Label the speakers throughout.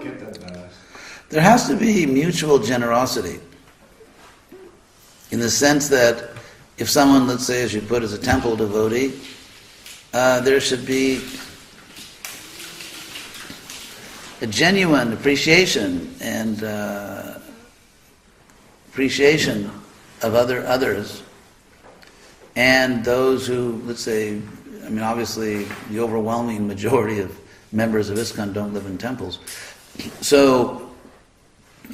Speaker 1: get that balance?
Speaker 2: There has to be mutual generosity. In the sense that if someone, let's say, as you put, is a temple devotee, there should be a genuine appreciation and appreciation of others, and those who, let's say, I mean, obviously, the overwhelming majority of members of Iskcon don't live in temples, so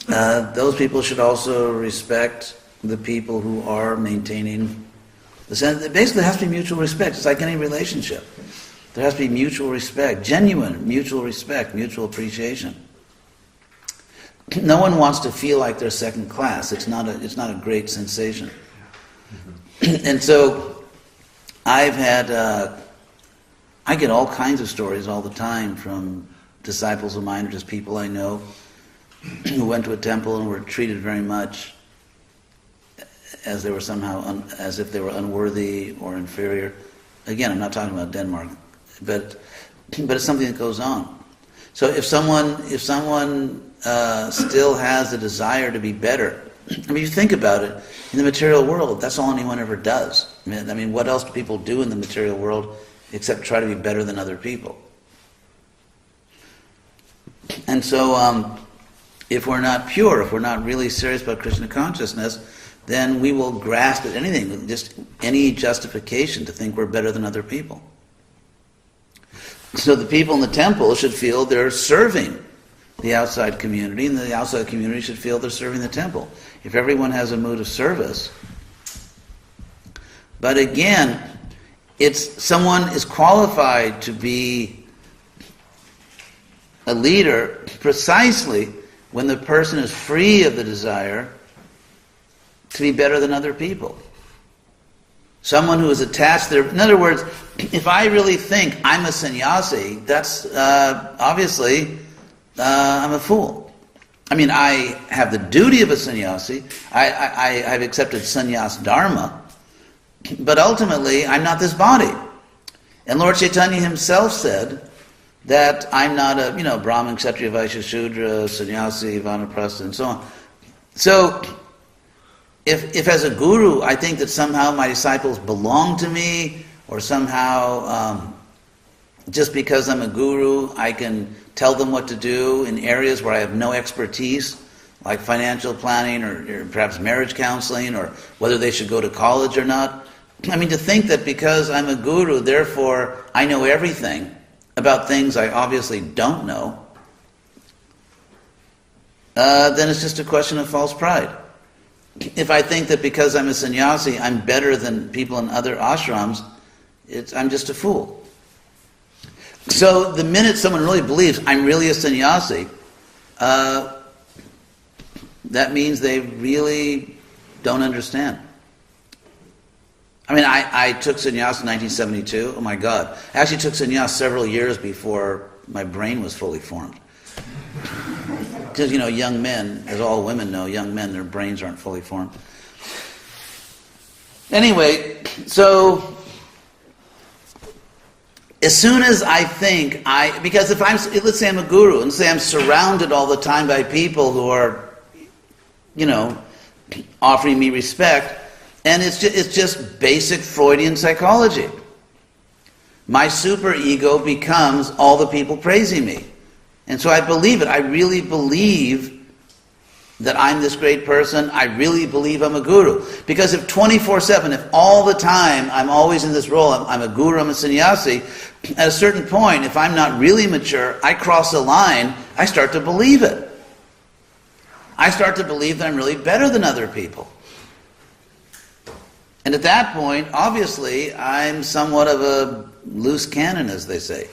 Speaker 2: those people should also respect the people who are maintaining the sense. Basically, there has to be mutual respect. It's like any relationship. There has to be mutual respect, genuine mutual respect, mutual appreciation. No one wants to feel like they're second class. It's not a great sensation. And so, I get all kinds of stories all the time from disciples of mine or just people I know who went to a temple and were treated very much as they were somehow as if they were unworthy or inferior. Again, I'm not talking about Denmark, but it's something that goes on. So if someone still has a desire to be better, I mean, you think about it, in the material world, that's all anyone ever does. I mean, what else do people do in the material world except try to be better than other people? And so, if we're not pure, if we're not really serious about Krishna consciousness, then we will grasp at anything, just any justification to think we're better than other people. So the people in the temple should feel they're serving the outside community, and the outside community should feel they're serving the temple. If everyone has a mood of service, but again, someone is qualified to be a leader precisely when the person is free of the desire to be better than other people. Someone who is attached there. In other words, if I really think I'm a sannyasi, that's obviously I'm a fool. I mean, I have the duty of a sannyasi. I've accepted sannyas dharma, but ultimately I'm not this body. And Lord Chaitanya himself said that I'm not a Brahmin, Kshatriya, Vaishya, Shudra, sannyasi, vanaprastha, and so on. So if as a guru I think that somehow my disciples belong to me, or somehow just because I'm a guru I can tell them what to do in areas where I have no expertise, like financial planning or perhaps marriage counseling, or whether they should go to college or not. I mean, to think that because I'm a guru, therefore I know everything about things I obviously don't know, then it's just a question of false pride. If I think that because I'm a sannyasi, I'm better than people in other ashrams, I'm just a fool. So the minute someone really believes I'm really a sannyasi, that means they really don't understand. I mean, I took sannyas in 1972. Oh my God. I actually took sannyas several years before my brain was fully formed. Because, young men, as all women know, young men, their brains aren't fully formed. Anyway, so as soon as I think because let's say I'm a guru, and say I'm surrounded all the time by people who are, offering me respect, and it's just basic Freudian psychology. My superego becomes all the people praising me. And so I believe it. I really believe that I'm this great person. I really believe I'm a guru. Because if 24/7, if all the time I'm always in this role, I'm a guru, I'm a sannyasi, at a certain point, if I'm not really mature, I cross a line, I start to believe it. I start to believe that I'm really better than other people. And at that point, obviously, I'm somewhat of a loose cannon, as they say.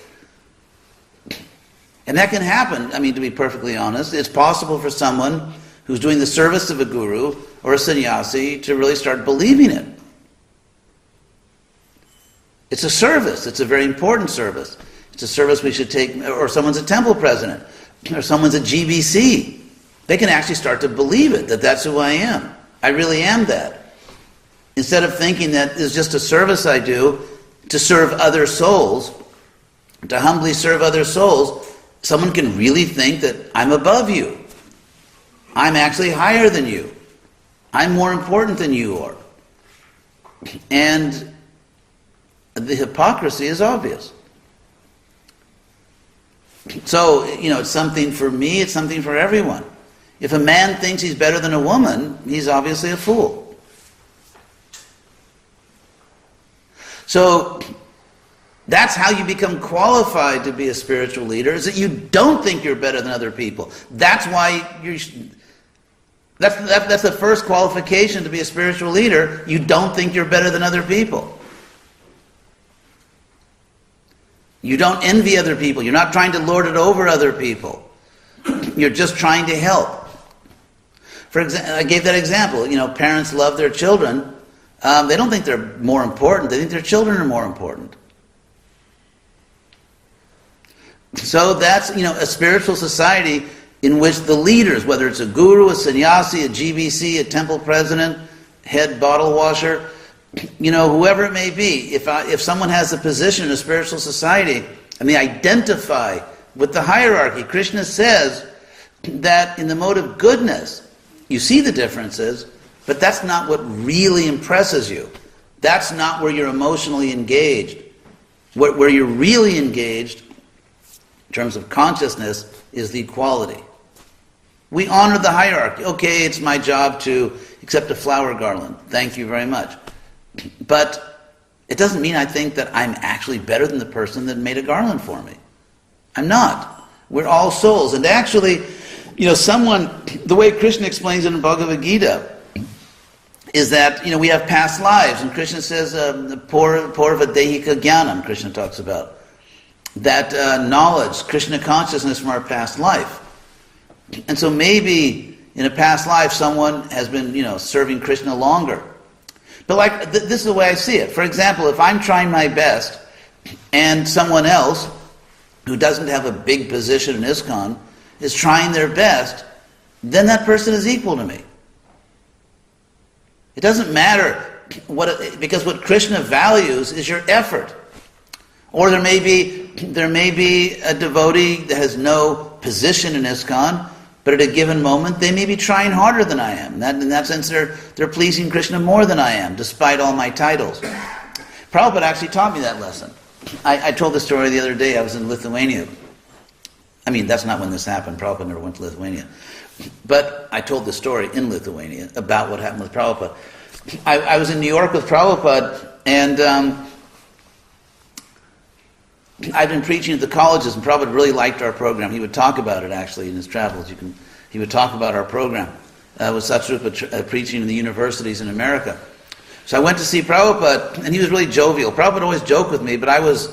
Speaker 2: And that can happen, to be perfectly honest. It's possible for someone who's doing the service of a guru or a sannyasi to really start believing it. It's a service. It's a very important service. It's a service we should take, or someone's a temple president, or someone's a GBC. They can actually start to believe it, that that's who I am. I really am that. Instead of thinking that it's just a service I do to serve other souls, to humbly serve other souls, someone can really think that I'm above you. I'm actually higher than you. I'm more important than you are. And the hypocrisy is obvious. So, it's something for me, it's something for everyone. If a man thinks he's better than a woman, he's obviously a fool. So, that's how you become qualified to be a spiritual leader, is that you don't think you're better than other people. That's why that's the first qualification to be a spiritual leader. You don't think you're better than other people. You don't envy other people. You're not trying to lord it over other people. You're just trying to help. For example, I gave that example. Parents love their children. They don't think they're more important. They think their children are more important. So that's, a spiritual society in which the leaders, whether it's a guru, a sannyasi, a GBC, a temple president, head bottle washer, whoever it may be, if someone has a position in a spiritual society and they identify with the hierarchy, Krishna says that in the mode of goodness, you see the differences, but that's not what really impresses you. That's not where you're emotionally engaged. Where you're really engaged, in terms of consciousness, is the equality. We honor the hierarchy. Okay, it's my job to accept a flower garland. Thank you very much. But it doesn't mean I think that I'm actually better than the person that made a garland for me. I'm not. We're all souls. And actually, the way Krishna explains it in Bhagavad Gita is that, we have past lives. And Krishna says, Purva Dehika Jnanam, Krishna talks about. That knowledge, Krishna consciousness from our past life. And so maybe in a past life someone has been, serving Krishna longer. But this is the way I see it. For example, if I'm trying my best and someone else who doesn't have a big position in Iskcon is trying their best, then that person is equal to me. It doesn't matter because what Krishna values is your effort. Or there may be a devotee that has no position in Iskcon, but at a given moment they may be trying harder than I am. In that sense, they're pleasing Krishna more than I am, despite all my titles. Prabhupada actually taught me that lesson. I told the story the other day. I was in Lithuania. I mean, that's not when this happened. Prabhupada never went to Lithuania. But I told the story in Lithuania about what happened with Prabhupada. I was in New York with Prabhupada, and I've been preaching at the colleges, and Prabhupada really liked our program. He would talk about it, actually, in his travels. He would talk about our program with Satsrupa preaching in the universities in America. So I went to see Prabhupada, and he was really jovial. Prabhupada always joked with me, but I was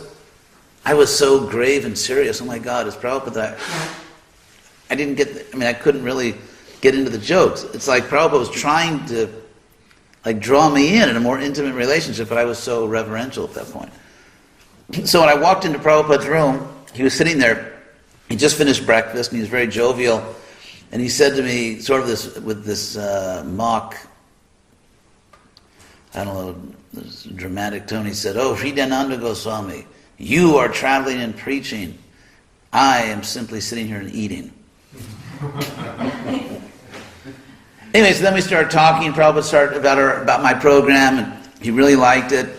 Speaker 2: so grave and serious. Oh my God, it's Prabhupada that I couldn't really get into the jokes. It's like Prabhupada was trying to draw me in a more intimate relationship, but I was so reverential at that point. So when I walked into Prabhupada's room, he was sitting there. He just finished breakfast, and he was very jovial. And he said to me, sort of with this mock, this dramatic tone, he said, "Oh, Hridayananda Goswami, you are traveling and preaching. I am simply sitting here and eating." Anyway, so then we started talking. Prabhupada started about my program, and he really liked it.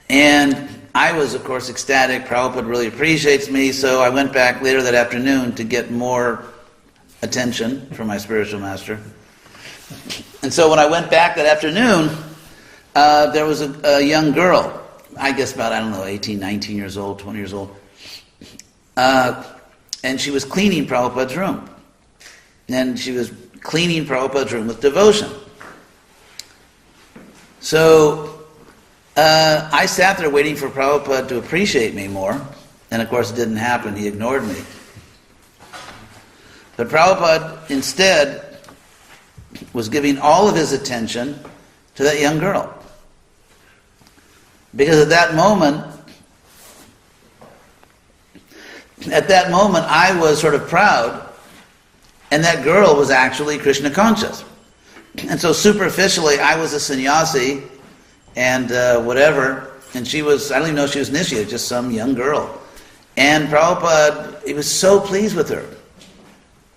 Speaker 2: And I was, of course, ecstatic. Prabhupada really appreciates me, so I went back later that afternoon to get more attention from my spiritual master. And so when I went back that afternoon, there was a young girl, I guess about, 18, 19 years old, 20 years old. And she was cleaning Prabhupada's room. And she was cleaning Prabhupada's room with devotion. So I sat there waiting for Prabhupada to appreciate me more. And of course it didn't happen. He ignored me. But Prabhupada instead was giving all of his attention to that young girl. Because at that moment I was sort of proud, and that girl was actually Krishna conscious. And so superficially I was a sannyasi and whatever, and she was, I don't even know if she was initiated, just some young girl. And Prabhupada, he was so pleased with her.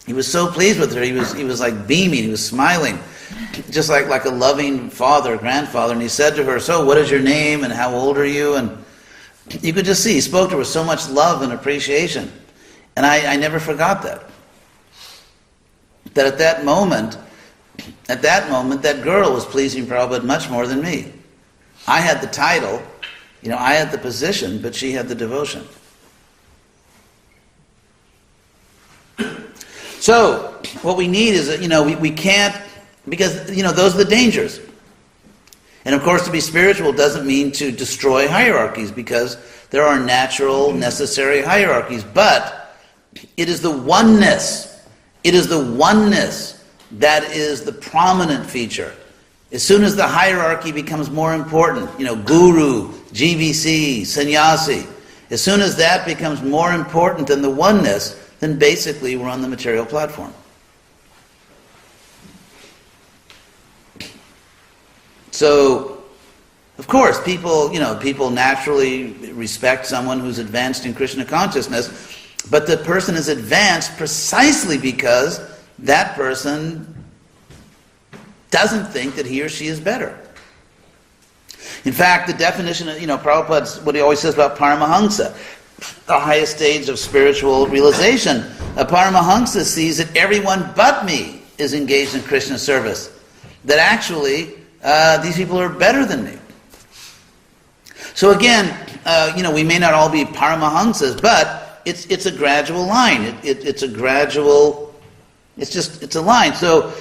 Speaker 2: He was so pleased with her. He was like beaming. He was smiling, just like a loving father, grandfather. And he said to her, "So, what is your name and how old are you?" And you could just see he spoke to her with so much love and appreciation. And I never forgot that. That at that moment, that girl was pleasing Prabhupada much more than me. I had the title, I had the position, but she had the devotion. So, what we need is that, we can't, because, those are the dangers. And of course, to be spiritual doesn't mean to destroy hierarchies, because there are natural, necessary hierarchies. But it is the oneness. It is the oneness that is the prominent feature. As soon as the hierarchy becomes more important, guru, GBC, sannyasi, as soon as that becomes more important than the oneness, then basically we're on the material platform. So, of course, people naturally respect someone who's advanced in Krishna consciousness, but the person is advanced precisely because that person doesn't think that he or she is better. In fact, the definition of, Prabhupada's, what he always says about Paramahansa, the highest stage of spiritual realization, a Paramahansa sees that everyone but me is engaged in Krishna service. That actually, these people are better than me. So again, we may not all be Paramahansas, but it's a gradual line. It's a gradual, it's a line. So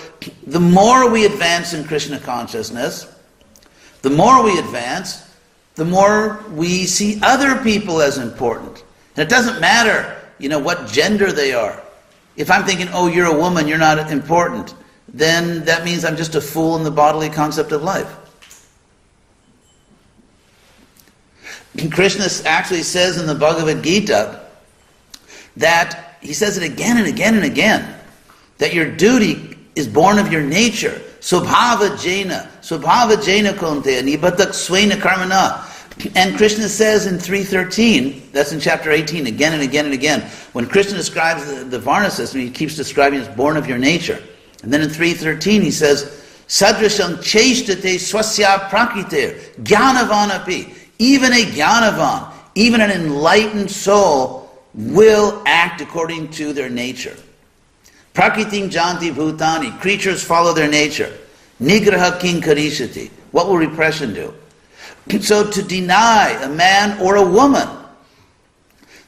Speaker 2: the more we advance in Krishna consciousness, the more we advance, the more we see other people as important. And it doesn't matter, what gender they are. If I'm thinking, oh, you're a woman, you're not important, then that means I'm just a fool in the bodily concept of life. And Krishna actually says in the Bhagavad Gita that, he says it again and again and again, that your duty is born of your nature. Subhava jena konteya, nibatak svena karmana. And Krishna says in 3.13, that's in chapter 18, again and again and again, when Krishna describes the Varna system, he keeps describing it as born of your nature. And then in 3.13 he says, Sadrasham cheshtate swasya prakriter, jnanavanapi. Even a jnanavan, even an enlightened soul, will act according to their nature. Prakritim janti bhutani, creatures follow their nature. Nigraha king karishati, what will repression do? So to deny a man or a woman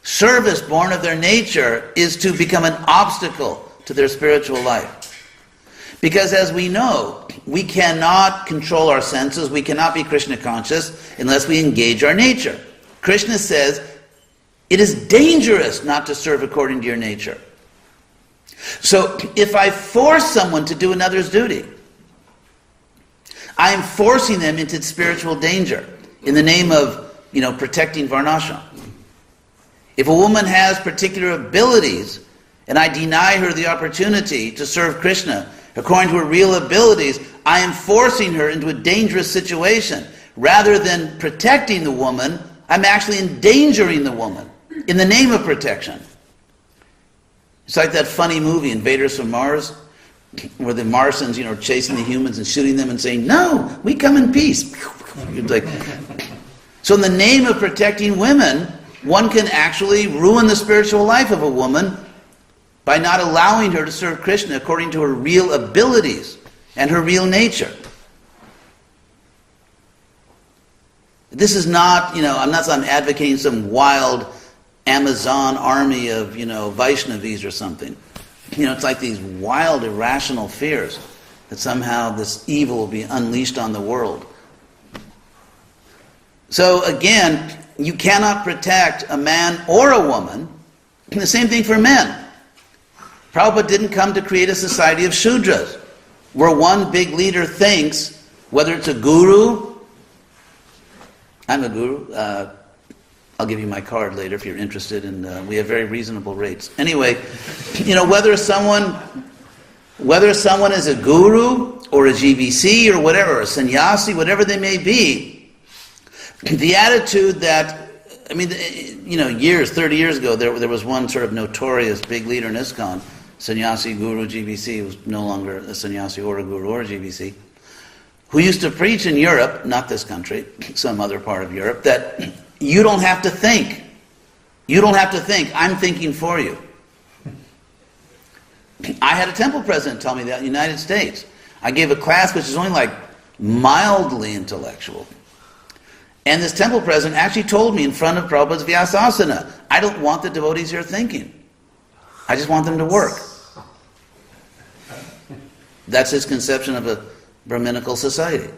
Speaker 2: service born of their nature is to become an obstacle to their spiritual life. Because as we know, we cannot control our senses, we cannot be Krishna conscious unless we engage our nature. Krishna says, it is dangerous not to serve according to your nature. So if I force someone to do another's duty, I am forcing them into spiritual danger in the name of, protecting Varnashram. If a woman has particular abilities and I deny her the opportunity to serve Krishna according to her real abilities, I am forcing her into a dangerous situation. Rather than protecting the woman, I'm actually endangering the woman in the name of protection. It's like that funny movie, Invaders from Mars, where the Martians, are chasing the humans and shooting them and saying, no, we come in peace. So in the name of protecting women, one can actually ruin the spiritual life of a woman by not allowing her to serve Krishna according to her real abilities and her real nature. This is not, I'm advocating some wild Amazon army of, Vaishnavis or something. It's like these wild, irrational fears that somehow this evil will be unleashed on the world. So again, you cannot protect a man or a woman. And the same thing for men. Prabhupada didn't come to create a society of Shudras, where one big leader thinks, whether it's a guru, I'm a guru, I'll give you my card later if you're interested, and we have very reasonable rates. Anyway, whether someone is a guru or a GBC or whatever, a sannyasi, whatever they may be, the attitude that I mean, years, 30 years ago, there was one sort of notorious big leader in Iskcon, sannyasi guru GBC, who's no longer a sannyasi or a guru or a GBC, who used to preach in Europe, not this country, some other part of Europe, that you don't have to think. You don't have to think. I'm thinking for you. I had a temple president tell me that in the United States. I gave a class which is only like mildly intellectual. And this temple president actually told me in front of Prabhupada's Vyasasana, I don't want the devotees here thinking. I just want them to work. That's his conception of a Brahminical society.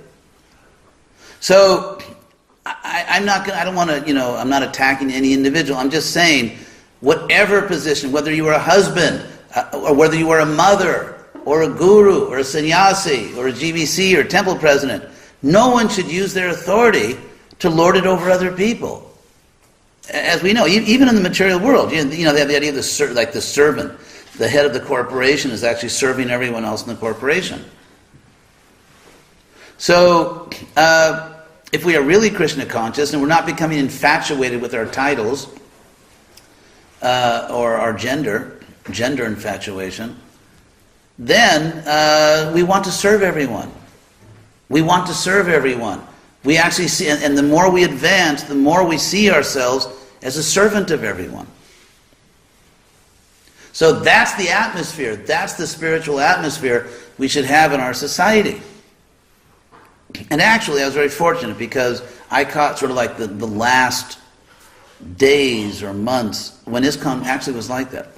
Speaker 2: So, I'm not attacking any individual. I'm just saying, whatever position, whether you are a husband, or whether you are a mother, or a guru, or a sannyasi, or a GBC, or a temple president, no one should use their authority to lord it over other people. As we know, even in the material world, they have the idea of the servant. The head of the corporation is actually serving everyone else in the corporation. So, if we are really Krishna conscious and we're not becoming infatuated with our titles or our gender infatuation, then we want to serve everyone. We want to serve everyone. We actually see, and the more we advance, the more we see ourselves as a servant of everyone. So that's the atmosphere, that's the spiritual atmosphere we should have in our society. And actually, I was very fortunate because I caught sort of like the last days or months when Iskcon actually was like that.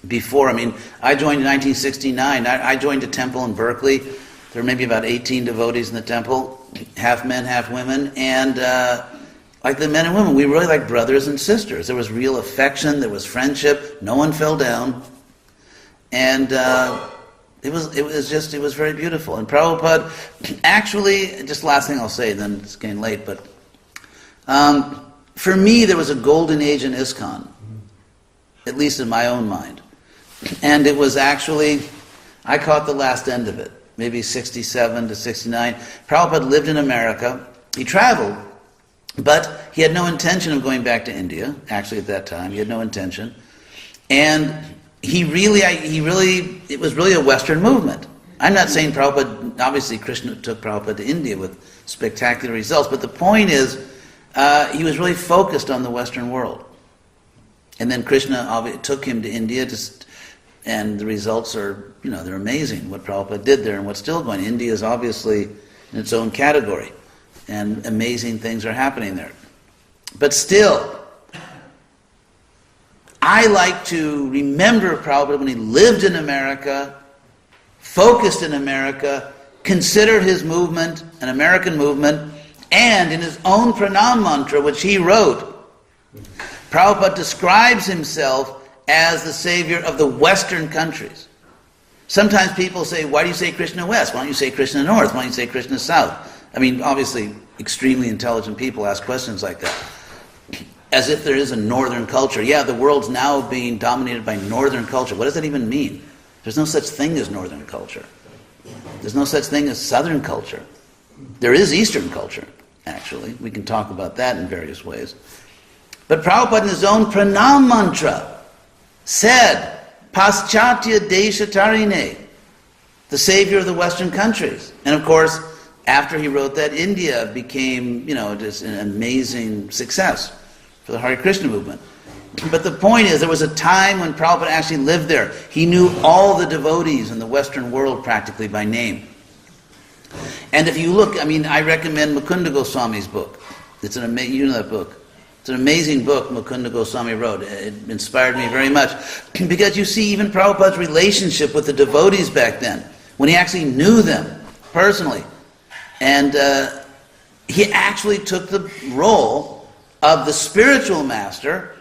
Speaker 2: Before, I joined in 1969. I joined a temple in Berkeley. There were maybe about 18 devotees in the temple, half men, half women. And like the men and women, we were really like brothers and sisters. There was real affection. There was friendship. No one fell down. And it was very beautiful. And Prabhupada, actually, just last thing I'll say, then it's getting late, but for me there was a golden age in Iskcon, at least in my own mind. And it was actually, I caught the last end of it, maybe 67 to 69. Prabhupada lived in America. He traveled, but he had no intention of going back to India, actually at that time. He had no intention. And it was really a Western movement. I'm not saying Prabhupada, obviously Krishna took Prabhupada to India with spectacular results, but the point is, he was really focused on the Western world. And then Krishna took him to India, and the results are, they're amazing, what Prabhupada did there and what's still going on. India is obviously in its own category, and amazing things are happening there. But still, I like to remember Prabhupada when he lived in America, focused in America, considered his movement an American movement, and in his own pranam mantra, which he wrote, Prabhupada describes himself as the savior of the Western countries. Sometimes people say, why do you say Krishna West? Why don't you say Krishna North? Why don't you say Krishna South? Obviously, extremely intelligent people ask questions like that. As if there is a northern culture. Yeah, the world's now being dominated by northern culture. What does that even mean? There's no such thing as northern culture. There's no such thing as southern culture. There is Eastern culture, actually. We can talk about that in various ways. But Prabhupada in his own pranam mantra said, Paschatya Desha Tarine, the savior of the Western countries. And of course, after he wrote that, India became, just an amazing success for the Hare Krishna movement. But the point is, there was a time when Prabhupada actually lived there. He knew all the devotees in the Western world practically by name. And if you look, I recommend Mukunda Goswami's book. It's an amazing, you know that book. It's an amazing book Mukunda Goswami wrote. It inspired me very much. Because you see even Prabhupada's relationship with the devotees back then, when he actually knew them personally. And he actually took the role of the spiritual master,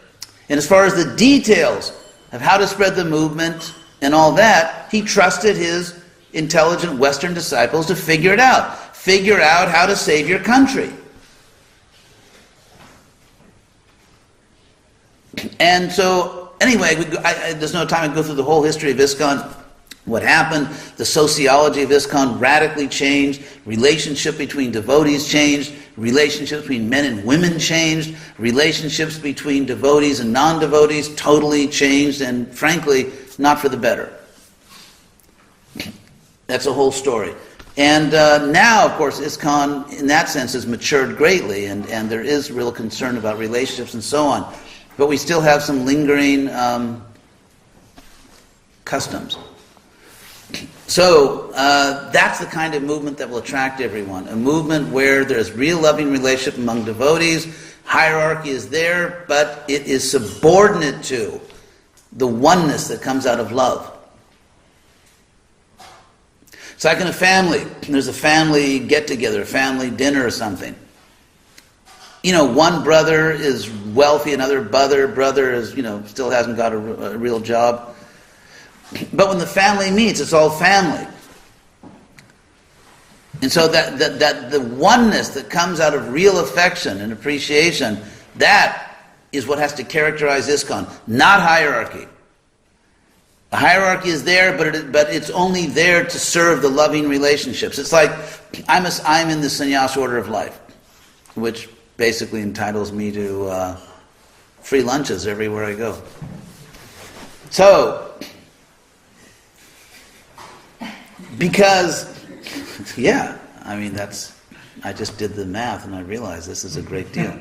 Speaker 2: and as far as the details of how to spread the movement and all that, he trusted his intelligent Western disciples to figure it out. Figure out how to save your country. And so, anyway, there's no time to go through the whole history of Iskcon. What happened? The sociology of Iskcon radically changed. Relationship between devotees changed. Relationships between men and women changed. Relationships between devotees and non-devotees totally changed, and frankly, not for the better. That's a whole story. And now, of course, Iskcon, in that sense, has matured greatly, and there is real concern about relationships and so on. But we still have some lingering customs. So that's the kind of movement that will attract everyone. A movement where there's real loving relationship among devotees. Hierarchy is there, but it is subordinate to the oneness that comes out of love. It's like in a family. There's a family get-together, a family dinner or something. You know, one brother is wealthy, another brother is, still hasn't got a real job. But when the family meets, it's all family. And so that the oneness that comes out of real affection and appreciation, that is what has to characterize Iskcon, not hierarchy. The hierarchy is there, but it's only there to serve the loving relationships. It's like I'm in the sannyas order of life, which basically entitles me to free lunches everywhere I go. So, because, I just did the math and I realized this is a great deal.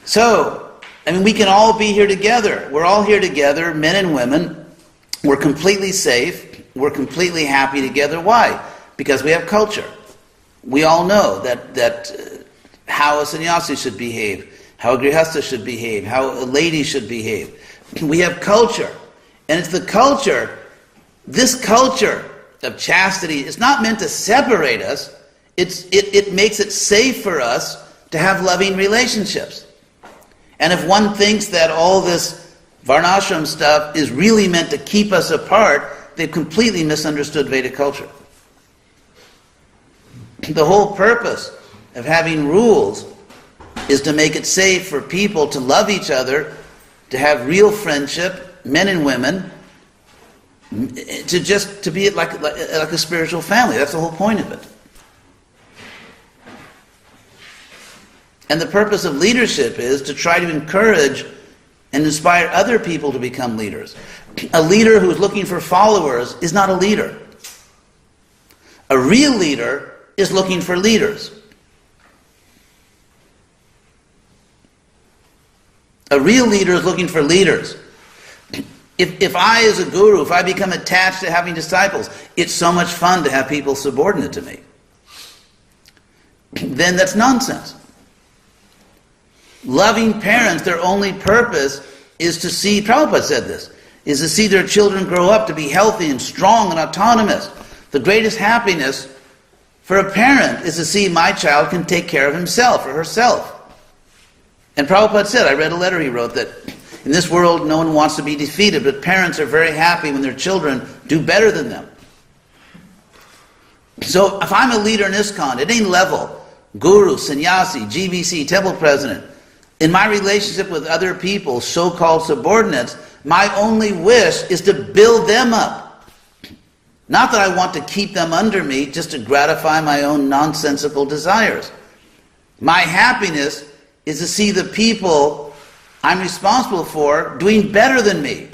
Speaker 2: So, we can all be here together. We're all here together, men and women. We're completely safe. We're completely happy together. Why? Because we have culture. We all know that how a sannyasi should behave, how a grihastha should behave, how a lady should behave. We have culture. And it's the culture, this culture of chastity is not meant to separate us. It makes it safe for us to have loving relationships. And if one thinks that all this varnashram stuff is really meant to keep us apart, they've completely misunderstood Vedic culture. The whole purpose of having rules is to make it safe for people to love each other, to have real friendship, men and women, to be like a spiritual family. That's the whole point of it. And the purpose of leadership is to try to encourage and inspire other people to become leaders. A leader who is looking for followers is not a leader. A real leader is looking for leaders. A real leader is looking for leaders. If I, as a guru, if I become attached to having disciples, it's so much fun to have people subordinate to me. Then that's nonsense. Loving parents, their only purpose is to see, Prabhupada said this, is to see their children grow up to be healthy and strong and autonomous. The greatest happiness for a parent is to see my child can take care of himself or herself. And Prabhupada said, I read a letter he wrote, that in this world no one wants to be defeated, but parents are very happy when their children do better than them. So if I'm a leader in Iskcon, at any level, guru, sannyasi, GBC, temple president, in my relationship with other people, so-called subordinates, my only wish is to build them up. Not that I want to keep them under me just to gratify my own nonsensical desires. My happiness is to see the people I'm responsible for doing better than me,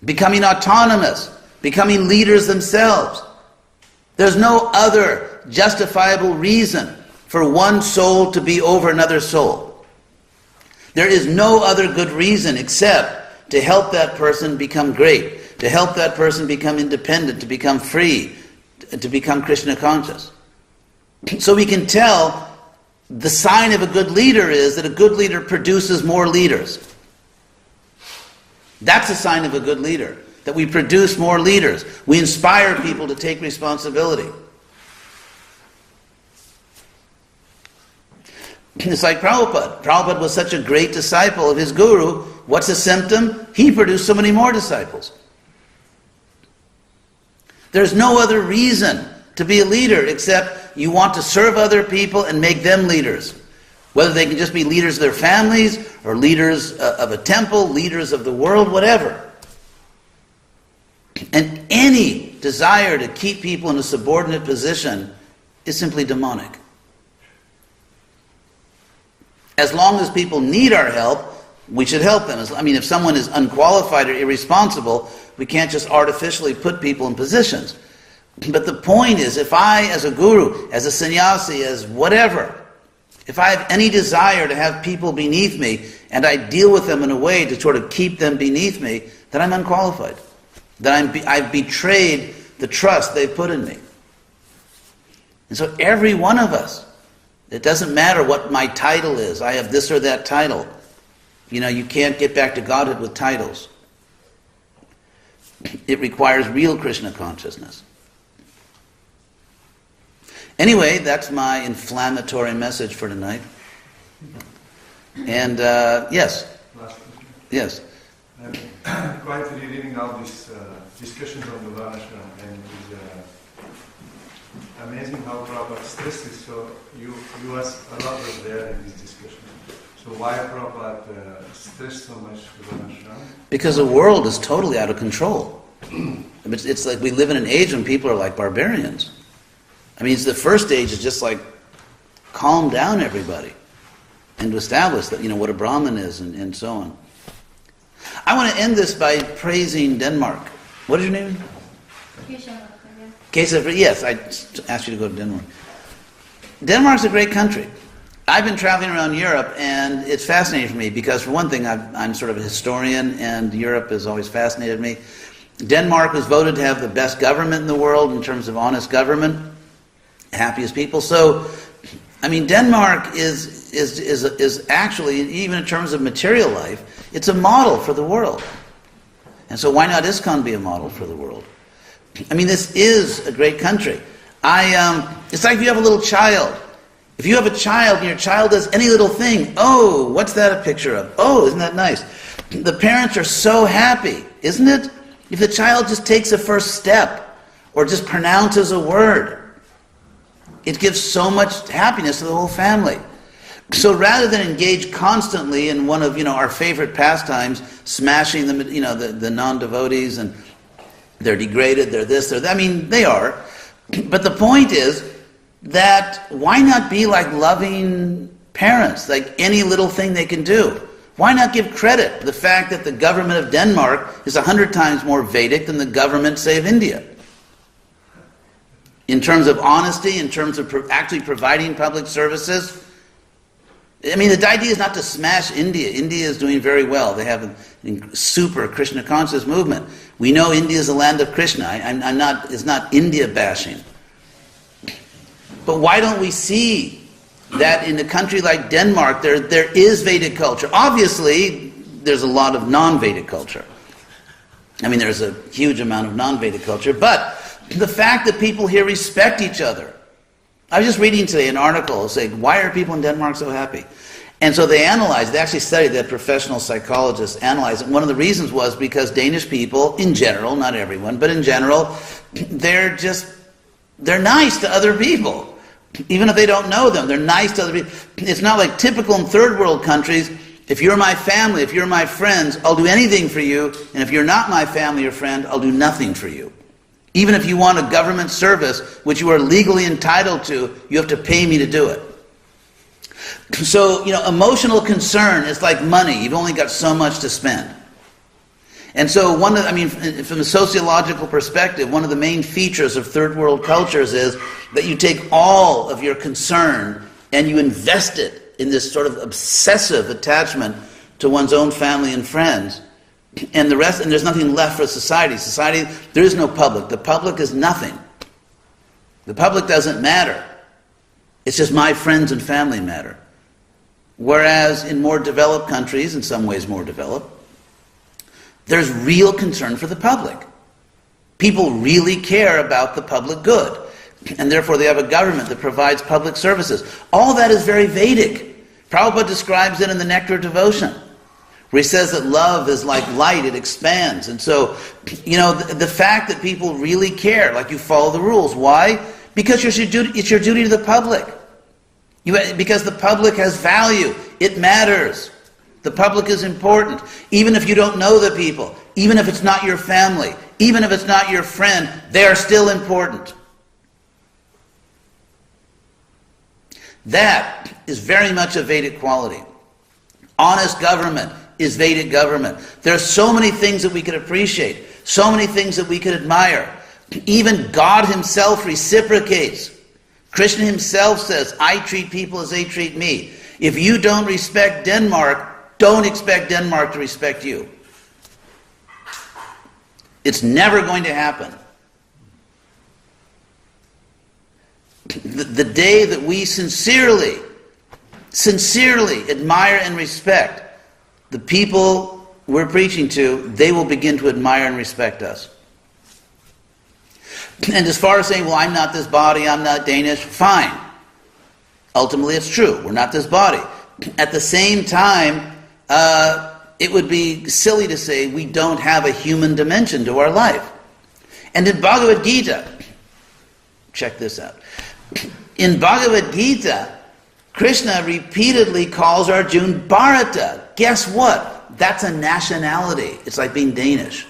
Speaker 2: becoming autonomous, becoming leaders themselves. There's no other justifiable reason for one soul to be over another soul. There is no other good reason except to help that person become great, to help that person become independent, to become free, to become Krishna conscious. So we can tell the sign of a good leader is that a good leader produces more leaders. That's a sign of a good leader, that we produce more leaders. We inspire people to take responsibility. It's like Prabhupada. Prabhupada was such a great disciple of his guru. What's the symptom? He produced so many more disciples. There's no other reason to be a leader except you want to serve other people and make them leaders. Whether they can just be leaders of their families or leaders of a temple, leaders of the world, whatever. any desire to keep people in a subordinate position is simply demonic. As long as people need our help, we should help them. I mean, if someone is unqualified or irresponsible, we can't just artificially put people in positions. But the point is, if I, as a guru, as a sannyasi, as whatever, if I have any desire to have people beneath me, and I deal with them in a way to sort of keep them beneath me, then I'm unqualified. Then I've betrayed the trust they've put in me. And so every one of us, it doesn't matter what my title is. I have this or that title. You know, you can't get back to Godhead with titles. It requires real Krishna consciousness. Anyway, that's my inflammatory message for tonight. And yes.
Speaker 1: Last question.
Speaker 2: Yes.
Speaker 1: I'm quietly reading all these discussions on the Varnashram, and it's amazing how Prabhupada stresses. So you ask a lot of there in these discussions. So why Prabhupada stress so much the Varnashram?
Speaker 2: Because the world is totally out of control. It's like we live in an age when people are like barbarians. I mean, it's the first stage is just like calm down everybody and to establish that, you know, what a Brahmin is and so on. I want to end this by praising Denmark. What is your name? Keshav. Yes, I asked you to go to Denmark. Denmark's a great country. I've been traveling around Europe, and it's fascinating for me because, for one thing, I'm sort of a historian, and Europe has always fascinated me. Denmark was voted to have the best government in the world in terms of honest government, happiest people. So, I mean, Denmark is actually, even in terms of material life, it's a model for the world. And so why not Iskcon be a model for the world? I mean, this is a great country. It's like if you have a little child. If you have a child and your child does any little thing, oh, what's that a picture of? Oh, isn't that nice? The parents are so happy, isn't it? If the child just takes a first step or just pronounces a word, it gives so much happiness to the whole family. So rather than engage constantly in one of, you know, our favorite pastimes, smashing the, you know, the non-devotees, and they're degraded, they're this, they're that. I mean, they are. But the point is that why not be like loving parents, like any little thing they can do? Why not give credit to the fact that the government of Denmark is 100 times more Vedic than the government, say, of India? In terms of honesty, in terms of actually providing public services. I mean, the idea is not to smash India. India is doing very well. They have a super Krishna conscious movement. We know India is the land of Krishna. It's not India bashing. But why don't we see that in a country like Denmark, there is Vedic culture? Obviously, there's a lot of non-Vedic culture. I mean, there's a huge amount of non-Vedic culture, but the fact that people here respect each other. I was just reading today an article saying, why are people in Denmark so happy? And so they actually studied that, professional psychologists analyzed it. One of the reasons was because Danish people, in general, not everyone, but in general, they're nice to other people. Even if they don't know them, they're nice to other people. It's not like typical in third world countries, if you're my family, if you're my friends, I'll do anything for you, and if you're not my family or friend, I'll do nothing for you. Even if you want a government service, which you are legally entitled to, you have to pay me to do it. So, you know, emotional concern is like money. You've only got so much to spend. And so from a sociological perspective, one of the main features of third world cultures is that you take all of your concern and you invest it in this sort of obsessive attachment to one's own family and friends. And the rest, and there's nothing left for society. Society, there is no public. The public is nothing. The public doesn't matter. It's just my friends and family matter. Whereas in more developed countries, in some ways more developed, there's real concern for the public. People really care about the public good. And therefore they have a government that provides public services. All that is very Vedic. Prabhupada describes it in the Nectar of Devotion, where he says that love is like light, it expands. And so, you know, the fact that people really care, like you follow the rules. Why? Because it's your duty to the public. Because the public has value. It matters. The public is important. Even if you don't know the people, even if it's not your family, Even if it's not your friend, they are still important. That is very much a Vedic quality. Honest government is Vedic government. There are so many things that we could appreciate, so many things that we could admire. Even God himself reciprocates. Krishna himself says, I treat people as they treat me. If you don't respect Denmark, don't expect Denmark to respect you. It's never going to happen. The day that we sincerely admire and respect the people we're preaching to, they will begin to admire and respect us. And as far as saying, well, I'm not this body, I'm not Danish, fine. Ultimately, it's true. We're not this body. At the same time, it would be silly to say we don't have a human dimension to our life. And in Bhagavad Gita, check this out. In Bhagavad Gita, Krishna repeatedly calls Arjuna Bharata. Guess what? That's a nationality. It's like being Danish.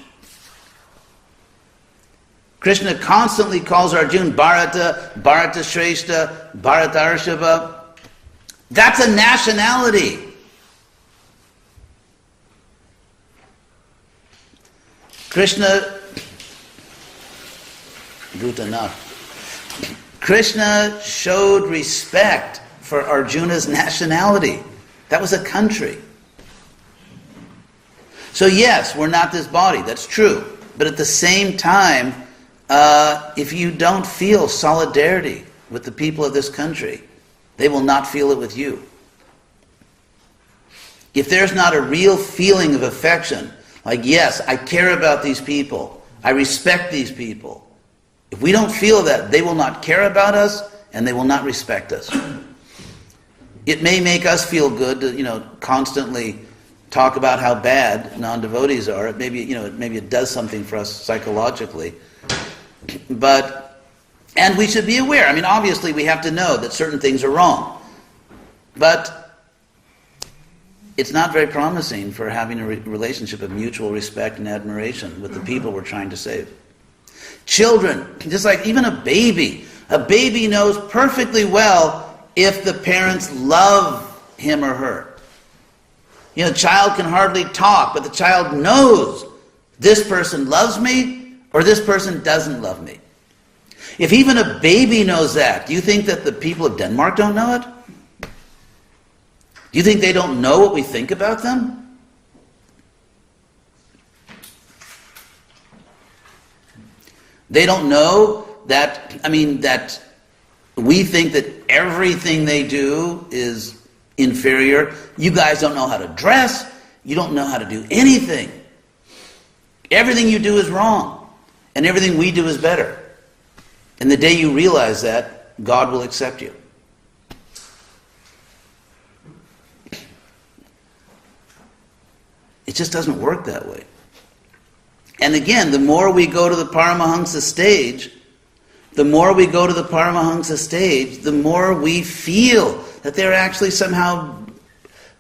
Speaker 2: Krishna constantly calls Arjuna Bharata, Bharata Shrestha, Bharata Arshava. That's a nationality. Krishna showed respect for Arjuna's nationality. That was a country. So yes, we're not this body, that's true. But at the same time, if you don't feel solidarity with the people of this country, they will not feel it with you. If there's not a real feeling of affection, like, yes, I care about these people, I respect these people. If we don't feel that, they will not care about us and they will not respect us. It may make us feel good to, constantly talk about how bad non-devotees are. Maybe it does something for us psychologically. And we should be aware. I mean, obviously we have to know that certain things are wrong. But it's not very promising for having a relationship of mutual respect and admiration with the people we're trying to save. Children, just like even a baby knows perfectly well if the parents love him or her. The child can hardly talk, but the child knows this person loves me or this person doesn't love me. If even a baby knows that, do you think that the people of Denmark don't know it? Do you think they don't know what we think about them? They don't know that we think that everything they do is inferior. You guys don't know how to dress. You don't know how to do anything. Everything you do is wrong. And everything we do is better. And the day you realize that, God will accept you. It just doesn't work that way. And again, the more we go to the Paramahansa stage, the more we feel that they're actually somehow,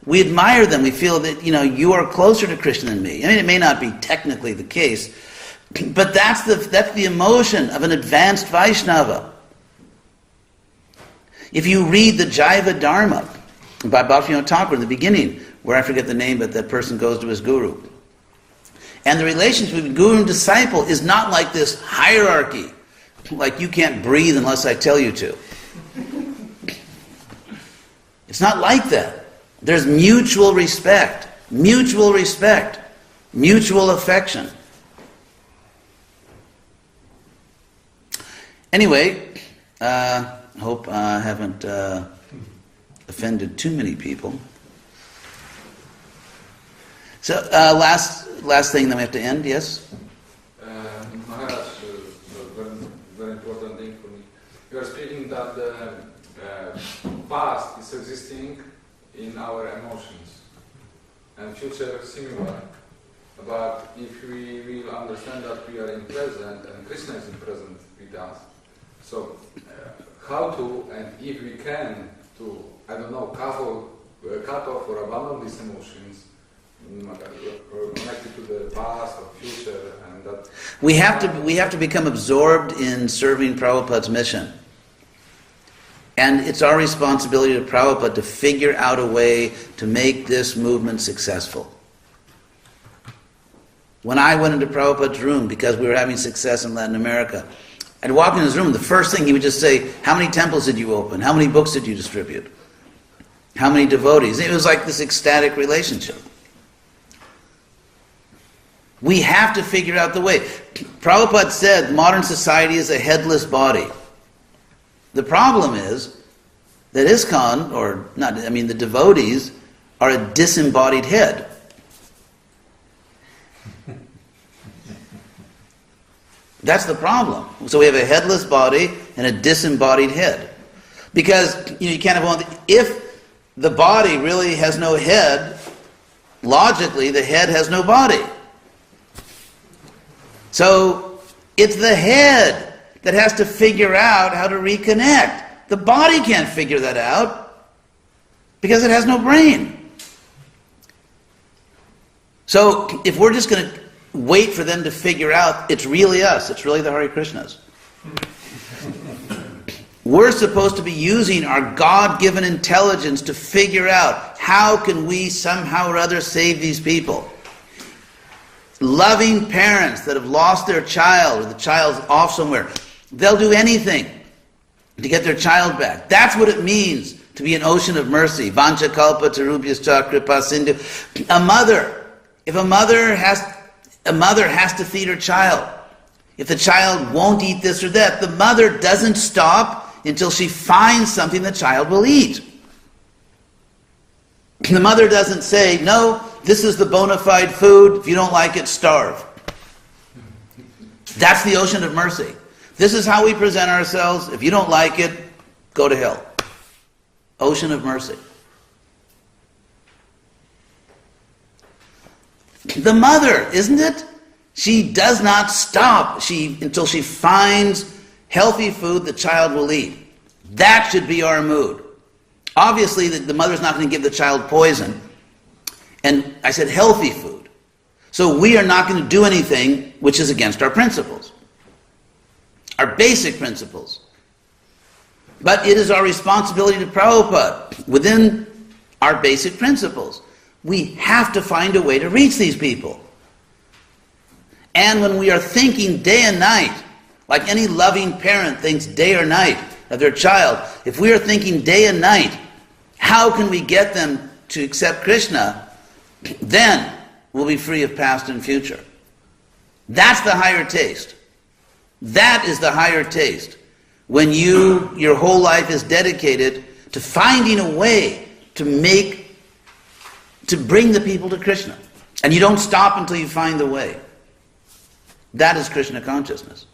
Speaker 2: we admire them. We feel that, you are closer to Krishna than me. I mean, it may not be technically the case, but that's the emotion of an advanced Vaishnava. If you read the Jaiva Dharma by Bhaktivinoda Thakur in the beginning, where I forget the name, but that person goes to his guru. And the relationship between guru and disciple is not like this hierarchy, like you can't breathe unless I tell you to. It's not like that. There's mutual respect, mutual affection. Anyway, hope I haven't offended too many people. So, last thing, then we have to end, yes?
Speaker 3: Maharaj, very important thing for me. You are speaking that the past is existing in our emotions and future similar. But if we will understand that we are in present and Krishna is in present with us, so how to, and if we can, to, cut off or abandon these emotions connected to the past or future, and that
Speaker 1: but
Speaker 2: We have to become absorbed in serving Prabhupada's mission. And it's our responsibility to Prabhupada to figure out a way to make this movement successful. When I went into Prabhupada's room, because we were having success in Latin America, I'd walk in his room, the first thing he would just say, how many temples did you open? How many books did you distribute? How many devotees? It was like this ecstatic relationship. We have to figure out the way. Prabhupada said modern society is a headless body. The problem is that Iskcon, the devotees, are a disembodied head. That's the problem. So we have a headless body and a disembodied head. Because you can't have one. If the body really has no head, logically the head has no body. So it's the head that has to figure out how to reconnect. The body can't figure that out because it has no brain. So if we're just going to wait for them to figure out it's really us, it's really the Hare Krishnas. We're supposed to be using our God-given intelligence to figure out how can we somehow or other save these people. Loving parents that have lost their child, or the child's off somewhere, they'll do anything to get their child back. That's what it means to be an ocean of mercy. Vancha kalpa tarubhyascha kripa sindhu. If a mother has to feed her child. If the child won't eat this or that, the mother doesn't stop until she finds something the child will eat. The mother doesn't say, no, this is the bona fide food. If you don't like it, starve. That's the ocean of mercy. This is how we present ourselves. If you don't like it, go to hell. Ocean of mercy. The mother, isn't it? She does not stop until she finds healthy food the child will eat. That should be our mood. Obviously, the mother's not going to give the child poison. And I said healthy food. So we are not going to do anything which is against our principles. Our basic principles. But it is our responsibility to Prabhupada, within our basic principles. We have to find a way to reach these people. And when we are thinking day and night, like any loving parent thinks day or night of their child, if we are thinking day and night, how can we get them to accept Krishna? Then we'll be free of past and future. That's the higher taste. That is the higher taste. When your whole life is dedicated to finding a way to bring the people to Krishna. And you don't stop until you find the way. That is Krishna consciousness.